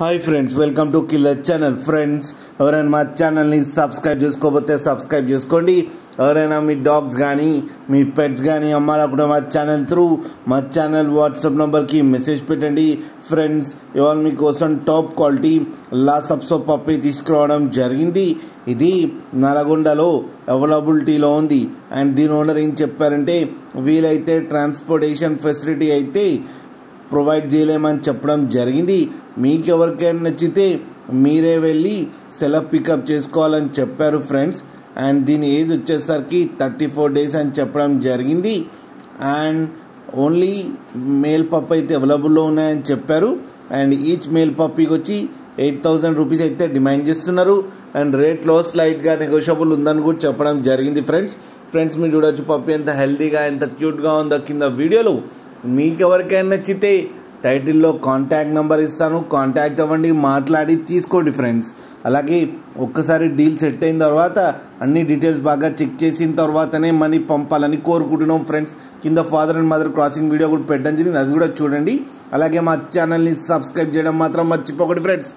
Hi friends, welcome to killer channel. Friends, ఎవరైనా మా ఛానల్ని సబ్స్క్రైబ్ చేసుకోకపోతే సబ్స్క్రైబ్ చేసుకోండి. ఎవరైనా మీ డాగ్స్ కానీ మీ పెట్స్ కానీ అమ్మాలనుకుంటే మా ఛానల్ త్రూ మా ఛానల్ వాట్సాప్ నెంబర్కి మెసేజ్ పెట్టండి. ఫ్రెండ్స్, ఇవాళ మీకోసం టాప్ క్వాలిటీ లాసప్సో పప్పి తీసుకురావడం జరిగింది. ఇది నల్గొండలో అవైలబిలిటీలో ఉంది. అండ్ దీని ఓనర్ ఏం చెప్పారంటే, వీలైతే ట్రాన్స్పోర్టేషన్ ఫెసిలిటీ అయితే ప్రొవైడ్ చేయలేమని చెప్పడం జరిగింది. మీకు ఎవరికైనా నచ్చితే మీరే వెళ్ళి సెల్ఫ్ పికప్ చేసుకోవాలని చెప్పారు ఫ్రెండ్స్. అండ్ దీని ఏజ్ వచ్చేసరికి 34 days అని చెప్పడం జరిగింది. అండ్ ఓన్లీ మేల్ పప్ అయితే అవైలబుల్లో ఉన్నాయని చెప్పారు. అండ్ ఈచ్ మేల్ పప్పీకి వచ్చి 8,000 రూపీస్ అయితే డిమాండ్ చేస్తున్నారు. అండ్ రేట్లో స్లైట్గా నెగోషియబుల్ ఉందని కూడా చెప్పడం జరిగింది. ఫ్రెండ్స్ మీరు చూడొచ్చు పప్పీ ఎంత హెల్తీగా ఎంత క్యూట్గా ఉందో కింద వీడియోలో. మీకు ఎవరికైనా నచ్చితే టైటిల్లో కాంటాక్ట్ నెంబర్ ఇస్తాను, కాంటాక్ట్ అవ్వండి, మాట్లాడి తీసుకోండి ఫ్రెండ్స్. అలాగే ఒక్కసారి డీల్ సెట్ అయిన తర్వాత అన్ని డీటెయిల్స్ బాగా చెక్ చేసిన తర్వాతనే మనీ పంపాలని కోరుకుంటున్నాం ఫ్రెండ్స్. కింద father and mother crossing video కూడా పెట్టడం జరిగింది, అది కూడా చూడండి. అలాగే మా ఛానల్ని సబ్స్క్రైబ్ చేయడం మాత్రం మర్చిపోకండి ఫ్రెండ్స్.